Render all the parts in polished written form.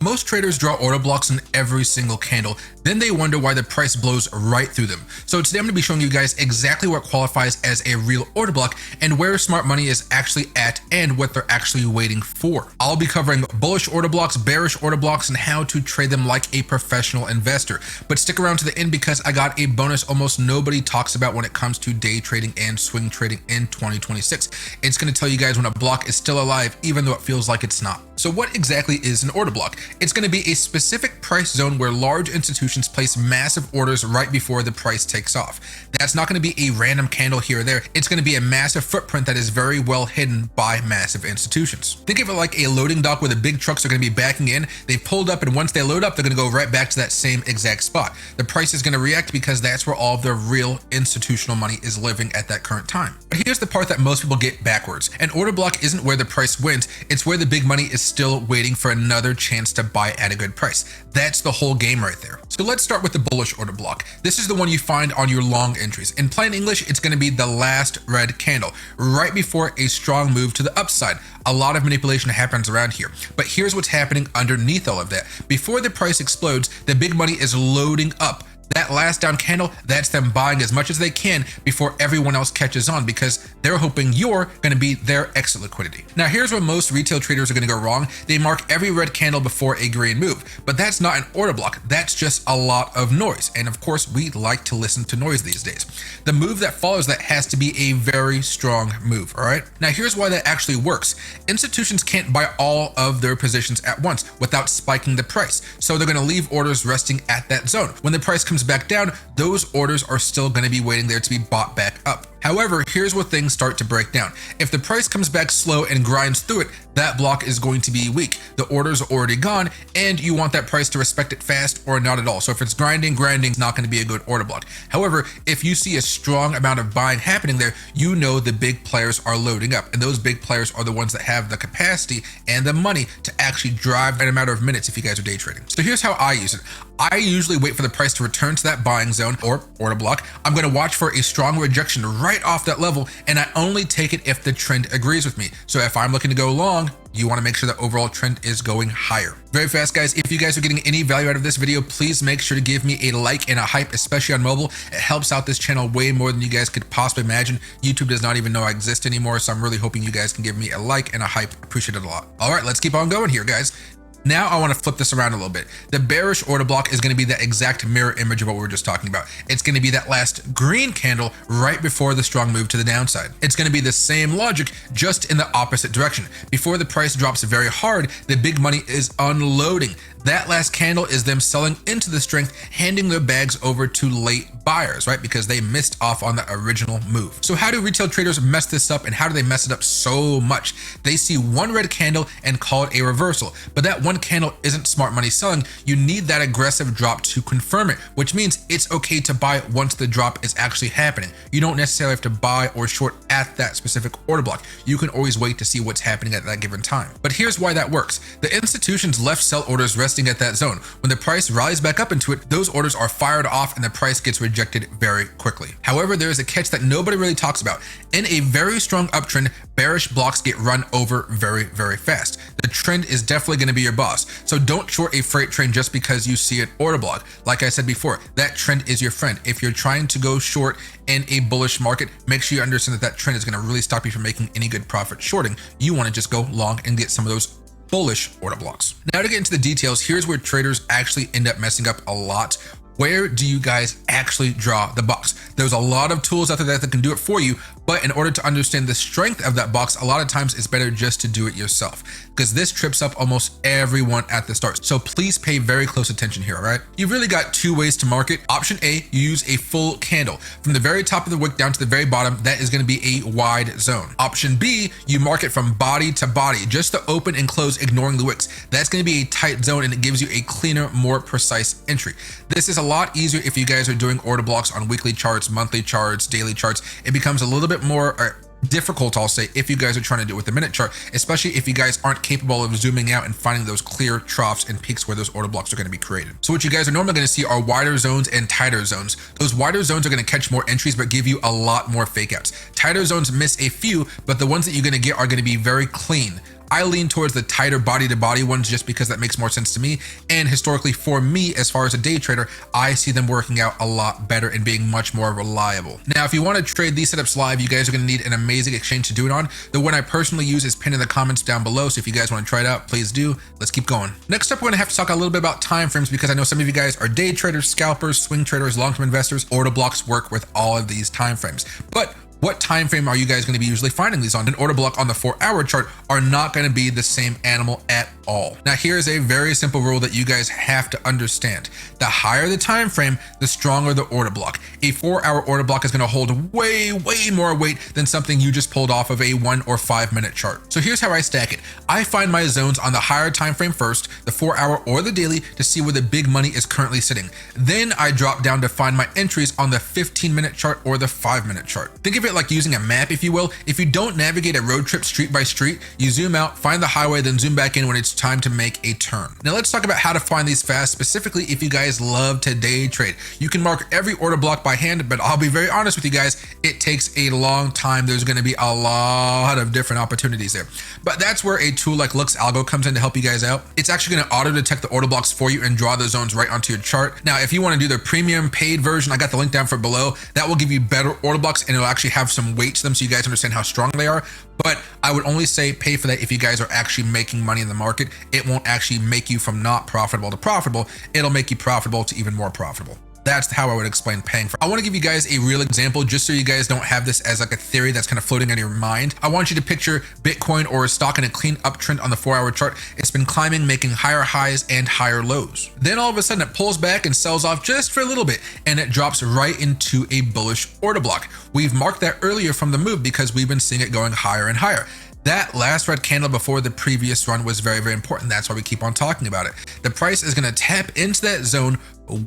Most traders draw order blocks in every single candle, then they wonder why the price blows right through them. So today I'm going to be showing you guys exactly what qualifies as a real order block and where smart money is actually at and what they're actually waiting for. I'll be covering bullish order blocks, bearish order blocks, and how to trade them like a professional investor. But stick around to the end because I got a bonus almost nobody talks about when it comes to day trading and swing trading in 2026. It's going to tell you guys when a block is still alive, even though it feels like it's not. So what exactly is an order block? It's going to be a specific price zone where large institutions place massive orders right before the price takes off. That's not going to be a random candle here or there. It's going to be a massive footprint that is very well hidden by massive institutions. Think of it like a loading dock where the big trucks are going to be backing in. They've pulled up, and once they load up, they're going to go right back to that same exact spot. The price is going to react because that's where all of the real institutional money is living at that current time. But here's the part that most people get backwards. An order block isn't where the price wins. It's where the big money is still waiting for another chance to buy at a good price. That's the whole game right there. So let's start with the bullish order block. This is the one you find on your long entries. In plain English, it's going to be the last red candle right before a strong move to the upside. A lot of manipulation happens around here, but here's what's happening underneath all of that. Before the price explodes, the big money is loading up. That last down candle, that's them buying as much as they can before everyone else catches on because they're hoping you're going to be their exit liquidity. Now, here's where most retail traders are going to go wrong. They mark every red candle before a green move, but that's not an order block. That's just a lot of noise. And of course, we like to listen to noise these days. The move that follows that has to be a very strong move. All right. Now, here's why that actually works. Institutions can't buy all of their positions at once without spiking the price. So they're going to leave orders resting at that zone. When the price comes back down, those orders are still going to be waiting there to be bought back up. However, here's where things start to break down. If the price comes back slow and grinds through it, that block is going to be weak. The orders are already gone, and you want that price to respect it fast or not at all. So if it's grinding is not going to be a good order block. However, if you see a strong amount of buying happening there, you know the big players are loading up, and those big players are the ones that have the capacity and the money to actually drive in a matter of minutes if you guys are day trading. So here's how I use it. I usually wait for the price to return to that buying zone or order block. I'm going to watch for a strong rejection right off that level, and I only take it if the trend agrees with me. So if I'm looking to go long, you want to make sure the overall trend is going higher. Very fast, guys. If you guys are getting any value out of this video, please make sure to give me a like and a hype, especially on mobile. It helps out this channel way more than you guys could possibly imagine. YouTube does not even know I exist anymore, so I'm really hoping you guys can give me a like and a hype. Appreciate it a lot. All right, let's keep on going here, guys. Now I want to flip this around a little bit. The bearish order block is going to be that exact mirror image of what we were just talking about. It's going to be that last green candle right before the strong move to the downside. It's going to be the same logic, just in the opposite direction. Before the price drops very hard, the big money is unloading. That last candle is them selling into the strength, handing their bags over to late buyers, right? Because they missed off on the original move. So how do retail traders mess this up, and how do they mess it up so much? They see one red candle and call it a reversal, but that one candle isn't smart money selling. You need that aggressive drop to confirm it, which means it's okay to buy once the drop is actually happening. You don't necessarily have to buy or short at that specific order block. You can always wait to see what's happening at that given time. But here's why that works. The institutions left sell orders resting at that zone. When the price rises back up into it, those orders are fired off and the price gets rejected very quickly. However, there is a catch that nobody really talks about. In a very strong uptrend, bearish blocks get run over very, very fast. The trend is definitely going to be your boss. So don't short a freight train just because you see an order block. Like I said before, that trend is your friend. If you're trying to go short in a bullish market, make sure you understand that that trend is going to really stop you from making any good profit shorting. You want to just go long and get some of those bullish order blocks. Now to get into the details, here's where traders actually end up messing up a lot. Where do you guys actually draw the box? There's a lot of tools out there that can do it for you, but in order to understand the strength of that box, a lot of times it's better just to do it yourself, because this trips up almost everyone at the start. So please pay very close attention here, all right? You've really got two ways to mark it. Option A, you use a full candle. From the very top of the wick down to the very bottom, that is going to be a wide zone. Option B, you mark it from body to body, just the open and close, ignoring the wicks. That's going to be a tight zone, and it gives you a cleaner, more precise entry. This is a lot easier if you guys are doing order blocks on weekly charts, monthly charts, daily charts. It becomes a little bit more difficult, I'll say, if you guys are trying to do it with the minute chart, especially if you guys aren't capable of zooming out and finding those clear troughs and peaks where those order blocks are going to be created. So what you guys are normally going to see are wider zones and tighter zones. Those wider zones are going to catch more entries but give you a lot more fake outs. Tighter zones miss a few, but the ones that you're going to get are going to be very clean. I lean towards the tighter body to body ones just because that makes more sense to me. And historically for me, as far as a day trader, I see them working out a lot better and being much more reliable. Now, if you want to trade these setups live, you guys are going to need an amazing exchange to do it on. The one I personally use is pinned in the comments down below. So if you guys want to try it out, please do. Let's keep going. Next up, we're going to have to talk a little bit about time frames because I know some of you guys are day traders, scalpers, swing traders, long-term investors. Order blocks work with all of these time frames. But what time frame are you guys going to be usually finding these on? An order block on the 4-hour chart are not going to be the same animal at all. Now, here's a very simple rule that you guys have to understand. The higher the time frame, the stronger the order block. A 4-hour order block is going to hold way more weight than something you just pulled off of a 1 or 5 minute chart. So here's how I stack it. I find my zones on the higher time frame first, the 4-hour or the daily, to see where the big money is currently sitting. Then I drop down to find my entries on the 15-minute chart or the 5-minute chart. Think of it like using a map, if you will. If you don't navigate a road trip street by street, you zoom out, find the highway, then zoom back in when it's time to make a turn. Now let's talk about how to find these fast, specifically if you guys love to day trade. You can mark every order block by hand, but I'll be very honest with you guys, it takes a long time. There's going to be a lot of different opportunities there. But that's where a tool like LuxAlgo comes in to help you guys out. It's actually going to auto detect the order blocks for you and draw the zones right onto your chart. Now, if you want to do the premium paid version, I got the link down for below. That will give you better order blocks and it'll actually have some weight to them so you guys understand how strong they are. But I would only say pay for that if you guys are actually making money in the market. It won't actually make you from not profitable to profitable. It'll make you profitable to even more profitable. That's how I would explain paying for. I want to give you guys a real example just so you guys don't have this as like a theory that's kind of floating in your mind. I want you to picture Bitcoin or a stock in a clean uptrend on the 4-hour chart. It's been climbing, making higher highs and higher lows. Then all of a sudden it pulls back and sells off just for a little bit and it drops right into a bullish order block. We've marked that earlier from the move because we've been seeing it going higher and higher. That last red candle before the previous run was very important. That's why we keep on talking about it. The price is going to tap into that zone,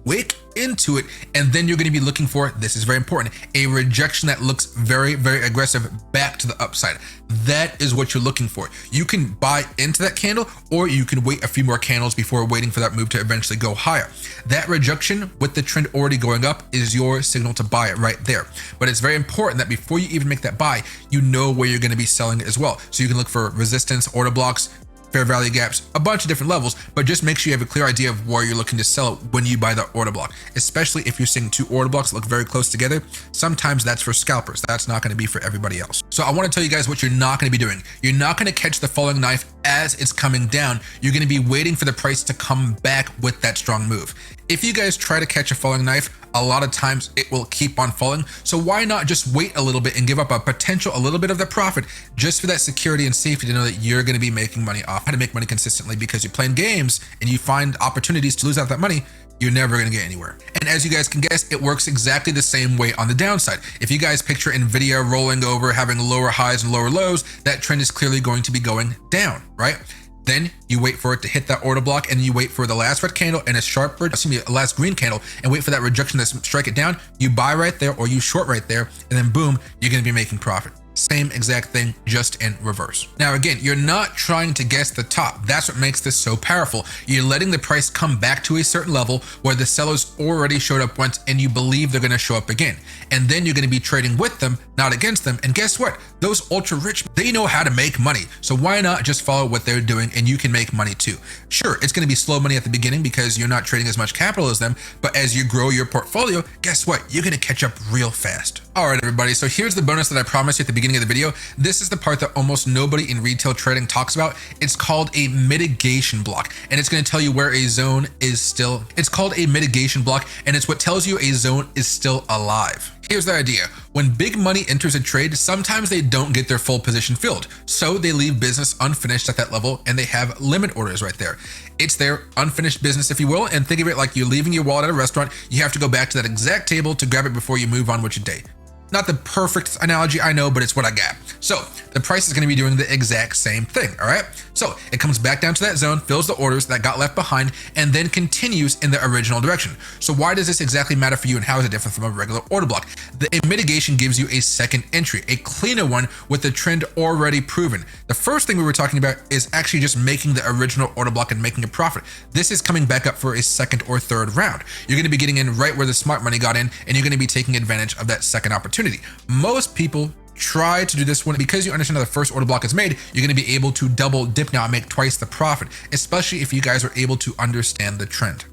wick into it, and then you're going to be looking for, this is very important, a rejection that looks very aggressive back to the upside. That is what you're looking for. You can buy into that candle or you can wait a few more candles before waiting for that move to eventually go higher. That rejection with the trend already going up is your signal to buy it right there. But it's very important that before you even make that buy, you know where you're going to be selling it as well. So you can look for resistance, order blocks, fair value gaps, a bunch of different levels, but just make sure you have a clear idea of where you're looking to sell it when you buy the order block, especially if you're seeing two order blocks look very close together. Sometimes that's for scalpers. That's not going to be for everybody else. So I want to tell you guys what you're not going to be doing. You're not going to catch the falling knife as it's coming down. You're going to be waiting for the price to come back with that strong move. If you guys try to catch a falling knife, a lot of times it will keep on falling. So why not just wait a little bit and give up a little bit of the profit just for that security and safety to know that you're going to be making money off how to make money consistently, because you're playing games and you find opportunities to lose out that money, you're never going to get anywhere. And as you guys can guess, it works exactly the same way on the downside. If you guys picture Nvidia rolling over, having lower highs and lower lows, that trend is clearly going to be going down, right? Then you wait for it to hit that order block and you wait for the last red candle and a last green candle and wait for that rejection to strike it down. You buy right there or you short right there, and then boom, you're going to be making profit. Same exact thing, just in reverse. Now, again, you're not trying to guess the top. That's what makes this so powerful. You're letting the price come back to a certain level where the sellers already showed up once and you believe they're going to show up again. And then you're going to be trading with them, not against them. And guess what? Those ultra rich, they know how to make money. So why not just follow what they're doing and you can make money too? Sure, it's going to be slow money at the beginning because you're not trading as much capital as them. But as you grow your portfolio, guess what? You're going to catch up real fast. All right, everybody. So here's the bonus that I promised you at the beginning of the video. This is the part that almost nobody in retail trading talks about. It's called a mitigation block, and it's going to tell you where a zone is still. It's called a mitigation block, and it's what tells you a zone is still alive. Here's the idea. When big money enters a trade, sometimes they don't get their full position filled. So they leave business unfinished at that level and they have limit orders right there. It's their unfinished business, if you will, and think of it like you're leaving your wallet at a restaurant. You have to go back to that exact table to grab it before you move on with your day. Not the perfect analogy, I know, but it's what I got. So the price is going to be doing the exact same thing, all right? So it comes back down to that zone, fills the orders that got left behind, and then continues in the original direction. So why does this exactly matter for you, and how is it different from a regular order block? The mitigation gives you a second entry, a cleaner one with the trend already proven. The first thing we were talking about is actually just making the original order block and making a profit. This is coming back up for a second or third round. You're going to be getting in right where the smart money got in, and you're going to be taking advantage of that second opportunity. Most people try to do this one. Because you understand how the first order block is made, you're going to be able to double dip now and make twice the profit, especially if you guys are able to understand the trend.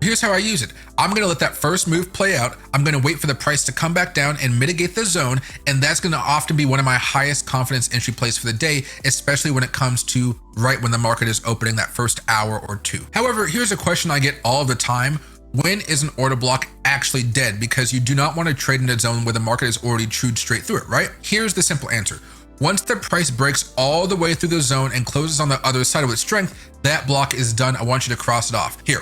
Here's how I use it. I'm going to let that first move play out. I'm going to wait for the price to come back down and mitigate the zone. And that's going to often be one of my highest confidence entry plays for the day, especially when it comes to right when the market is opening that first hour or two. However, here's a question I get all the time. When is an order block actually dead? Because you do not want to trade in a zone where the market is already chewed straight through it, right? Here's the simple answer. Once the price breaks all the way through the zone and closes on the other side with strength, that block is done. I want you to cross it off. Here,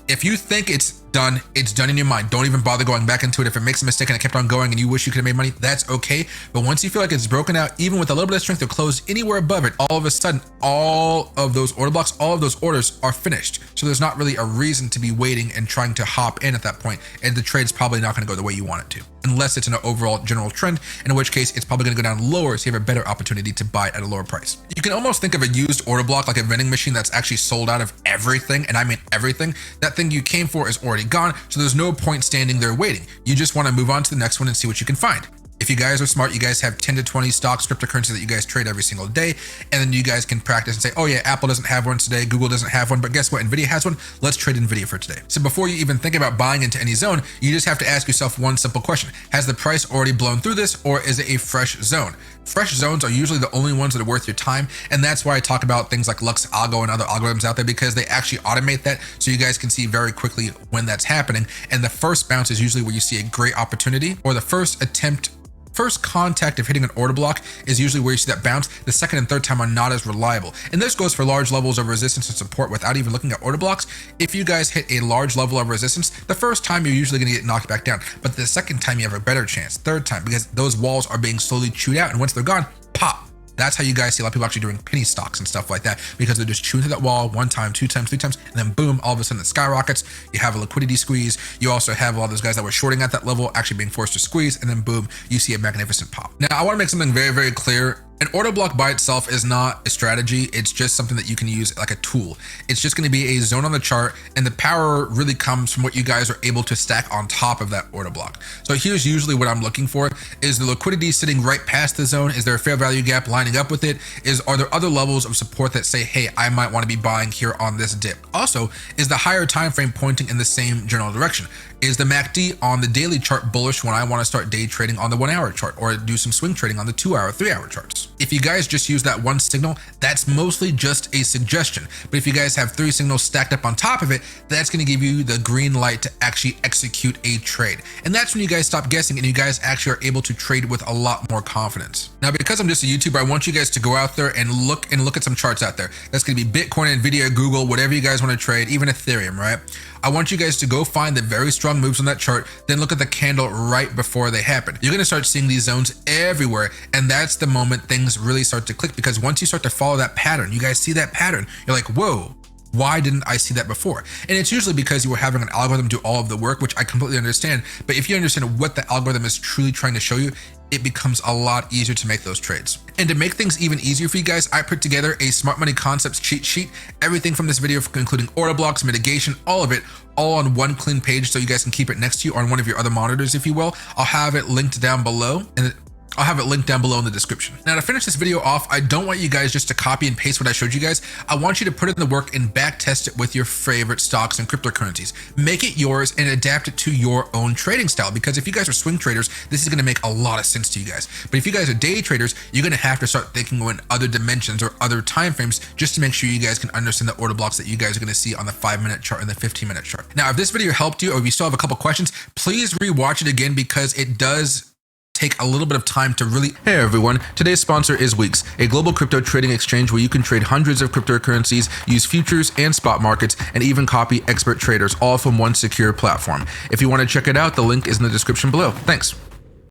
if you think it's done in your mind. Don't even bother going back into it. If it makes a mistake and it kept on going and you wish you could have made money, that's okay. But once you feel like it's broken out, even with a little bit of strength to close anywhere above it, all of a sudden, all of those order blocks, all of those orders are finished. So there's not really a reason to be waiting and trying to hop in at that point. And the trade's probably not going to go the way you want it to, unless it's an overall general trend, in which case it's probably going to go down lower, so you have a better opportunity to buy at a lower price. You can almost think of a used order block like a vending machine that's actually sold out of everything, and I mean everything. That thing you came for is already gone, so there's no point standing there waiting. You just want to move on to the next one and see what you can find. If you guys are smart, you guys have 10 to 20 stocks, cryptocurrencies that you guys trade every single day. And then you guys can practice and say, oh yeah, Apple doesn't have one today. Google doesn't have one, but guess what? Nvidia has one. Let's trade Nvidia for today. So before you even think about buying into any zone, you just have to ask yourself one simple question. Has the price already blown through this, or is it a fresh zone? Fresh zones are usually the only ones that are worth your time. And that's why I talk about things like LuxAlgo and other algorithms out there, because they actually automate that. So you guys can see very quickly when that's happening. And the first bounce is usually where you see a great opportunity, or the first contact of hitting an order block is usually where you see that bounce. The second and third time are not as reliable. And this goes for large levels of resistance and support without even looking at order blocks. If you guys hit a large level of resistance, the first time you're usually going to get knocked back down, but the second time you have a better chance, third time, because those walls are being slowly chewed out, and once they're gone, pop. That's how you guys see a lot of people actually doing penny stocks and stuff like that, because they're just chewing through that wall one time, two times, three times, and then boom, all of a sudden it skyrockets. You have a liquidity squeeze. You also have all those guys that were shorting at that level actually being forced to squeeze, and then boom, you see a magnificent pop. Now, I want to make something very, very clear. An order block by itself is not a strategy. It's just something that you can use like a tool. It's just going to be a zone on the chart, and the power really comes from what you guys are able to stack on top of that order block. So here's usually what I'm looking for. Is the liquidity sitting right past the zone? Is there a fair value gap lining up with it? Are there other levels of support that say, hey, I might want to be buying here on this dip? Also, is the higher time frame pointing in the same general direction? Is the MACD on the daily chart bullish when I want to start day trading on the 1 hour chart, or do some swing trading on the 2 hour, 3 hour charts? If you guys just use that one signal, that's mostly just a suggestion. But if you guys have 3 signals stacked up on top of it, that's going to give you the green light to actually execute a trade. And that's when you guys stop guessing and you guys actually are able to trade with a lot more confidence. Now, because I'm just a YouTuber, I want you guys to go out there and look at some charts out there. That's going to be Bitcoin, Nvidia, Google, whatever you guys want to trade, even Ethereum, right? I want you guys to go find the very strong moves on that chart, then look at the candle right before they happen. You're going to start seeing these zones everywhere, and that's the moment things really start to click, because once you start to follow that pattern, you guys see that pattern, you're like, whoa, why didn't I see that before? And it's usually because you were having an algorithm do all of the work, which I completely understand. But if you understand what the algorithm is truly trying to show you, it becomes a lot easier to make those trades. And to make things even easier for you guys, I put together a smart money concepts cheat sheet. Everything from this video, including order blocks, mitigation, all of it, all on one clean page, so you guys can keep it next to you on one of your other monitors, if you will. I'll have it linked down below, and I'll have it linked down below in the description. Now, to finish this video off, I don't want you guys just to copy and paste what I showed you guys. I want you to put in the work and back test it with your favorite stocks and cryptocurrencies. Make it yours and adapt it to your own trading style, because if you guys are swing traders, this is going to make a lot of sense to you guys. But if you guys are day traders, you're going to have to start thinking in other dimensions or other time frames, just to make sure you guys can understand the order blocks that you guys are going to see on the 5-minute chart and the 15-minute chart. Now, if this video helped you, or if you still have a couple questions, please rewatch it again, because it does take a little bit of time to really... Hey everyone, today's sponsor is Wicks, a global crypto trading exchange where you can trade hundreds of cryptocurrencies, use futures and spot markets, and even copy expert traders, all from one secure platform. If you want to check it out, the link is in the description below. Thanks.